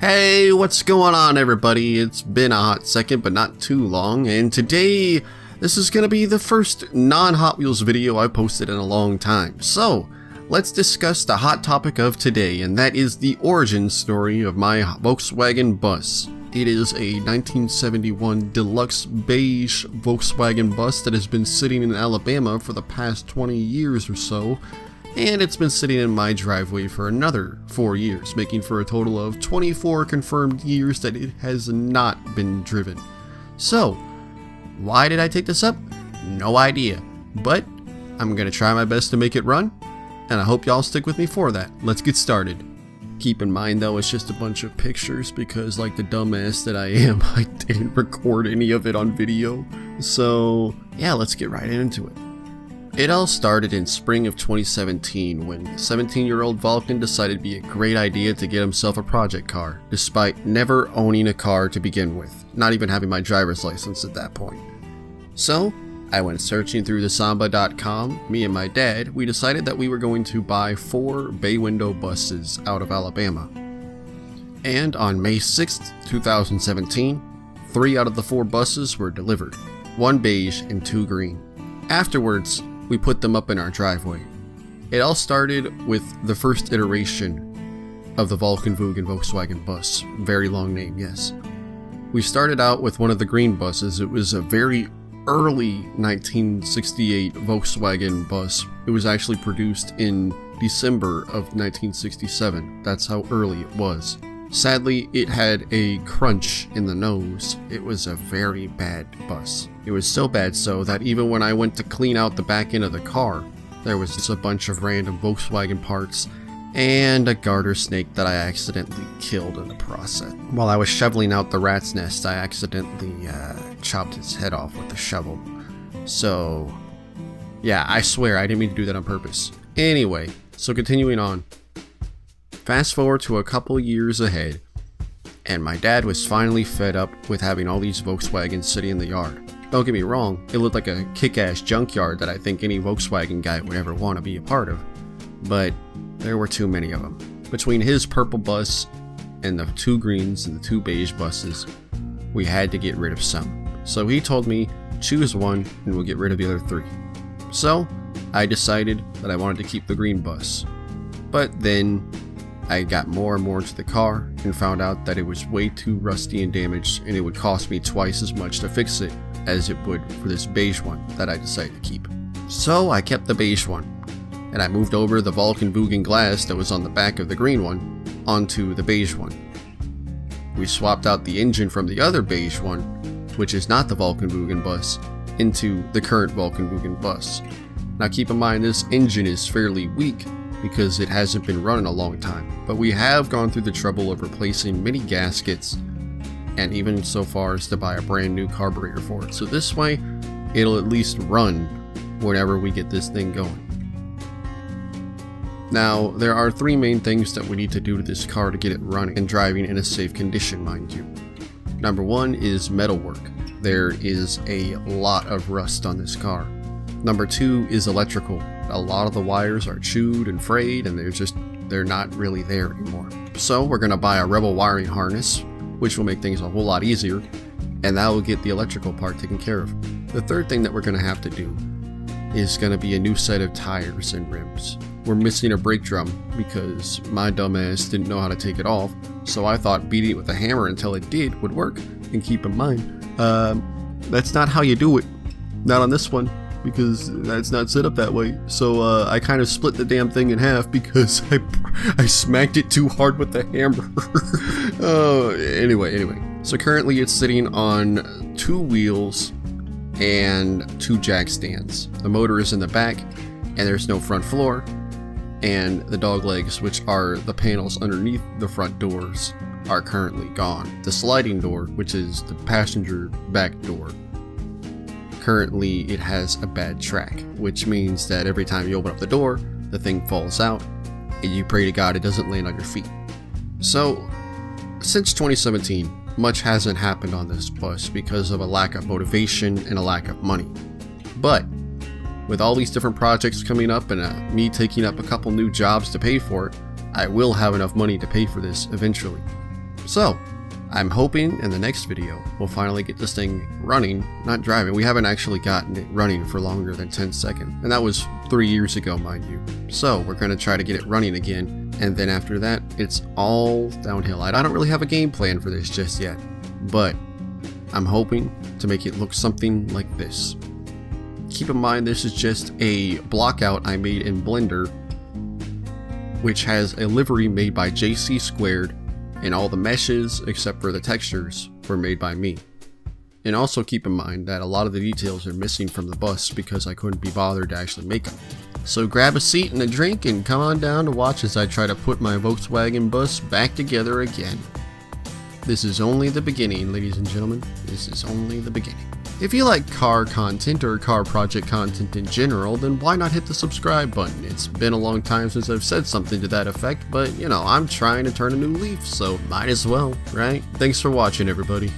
Hey, what's going on everybody? It's been a hot second, but not too long, and today this is going to be the first non-Hot Wheels video I've posted in a long time. So, let's discuss the hot topic of today, and that is the origin story of my Volkswagen bus. It is a 1971 deluxe beige Volkswagen bus that has been sitting in Alabama for the past 20 years or so, and it's been sitting in my driveway for another 4 years, making for a total of 24 confirmed years that it has not been driven. So, why did I take this up? No idea, but I'm gonna try my best to make it run, and I hope y'all stick with me for that. Let's get started. Keep in mind though, it's just a bunch of pictures because like the dumbass that I am, I didn't record any of it on video. So yeah, let's get right into it. It all started in spring of 2017 when 17-year-old Vulcan decided it'd be a great idea to get himself a project car, despite never owning a car to begin with, not even having my driver's license at that point. So, I went searching through thesamba.com. Me and my dad, we decided that we were going to buy 4 bay window buses out of Alabama. And on May 6th, 2017, 3 out of the 4 buses were delivered, 1 beige and 2 green. Afterwards, we put them up in our driveway. It all started with the first iteration of the Vulcan Volkswagen bus. Very long name, yes. We started out with one of the green buses. It was a very early 1968 Volkswagen bus. It was actually produced in December of 1967. That's how early it was. Sadly, it had a crunch in the nose. It was a very bad bus. It was so bad so that even when I went to clean out the back end of the car, there was just a bunch of random Volkswagen parts and a garter snake that I accidentally killed in the process. While I was shoveling out the rat's nest, I accidentally chopped its head off with a shovel. So, yeah, I swear I didn't mean to do that on purpose. Anyway, so continuing on. Fast forward to a couple years ahead, and my dad was finally fed up with having all these Volkswagens sitting in the yard. Don't get me wrong, it looked like a kick-ass junkyard that I think any Volkswagen guy would ever want to be a part of, but there were too many of them. Between his purple bus and the 2 greens and the 2 beige buses, we had to get rid of some. So he told me, choose one and we'll get rid of the other 3. So I decided that I wanted to keep the green bus, but then I got more and more into the car and found out that it was way too rusty and damaged, and it would cost me twice as much to fix it as it would for this beige one that I decided to keep. So I kept the beige one, and I moved over the Vulcan glass that was on the back of the green one onto the beige one. We swapped out the engine from the other beige one, which is not the Vulcan bus, into the current Vulcan bus. Now keep in mind this engine is fairly weak because it hasn't been run in a long time, but we have gone through the trouble of replacing many gaskets and even so far as to buy a brand new carburetor for it. So this way, it'll at least run whenever we get this thing going. Now, there are 3 main things that we need to do to this car to get it running and driving in a safe condition, mind you. Number 1 is metalwork. There is a lot of rust on this car. Number 2 is electrical. A lot of the wires are chewed and frayed and they're not really there anymore. So we're gonna buy a Rebel wiring harness, which will make things a whole lot easier, and that will get the electrical part taken care of. The third thing that we're gonna have to do is gonna be a new set of tires and rims. We're missing a brake drum because my dumbass didn't know how to take it off, so I thought beating it with a hammer until it did would work. And keep in mind, that's not how you do it. Not on this one, because that's not set up that way. So I kind of split the damn thing in half because I smacked it too hard with the hammer. Anyway. So currently it's sitting on 2 wheels and 2 jack stands. The motor is in the back and there's no front floor, and the dog legs, which are the panels underneath the front doors, are currently gone. The sliding door, which is the passenger back door, currently it has a bad track, which means that every time you open up the door, the thing falls out, and you pray to God it doesn't land on your feet. So, since 2017, much hasn't happened on this bus because of a lack of motivation and a lack of money. But, with all these different projects coming up and me taking up a couple new jobs to pay for it, I will have enough money to pay for this eventually. So, I'm hoping in the next video we'll finally get this thing running, not driving. We haven't actually gotten it running for longer than 10 seconds, and that was 3 years ago, mind you. So we're going to try to get it running again, and then after that, it's all downhill. I don't really have a game plan for this just yet, but I'm hoping to make it look something like this. Keep in mind this is just a block out I made in Blender, which has a livery made by JC Squared, and all the meshes except for the textures were made by me. And also keep in mind that a lot of the details are missing from the bus because I couldn't be bothered to actually make them. So grab a seat and a drink and come on down to watch as I try to put my Volkswagen bus back together again. This is only the beginning, ladies and gentlemen. This is only the beginning. If you like car content or car project content in general, then why not hit the subscribe button? It's been a long time since I've said something to that effect, but you know, I'm trying to turn a new leaf, so might as well, right? Thanks for watching, everybody.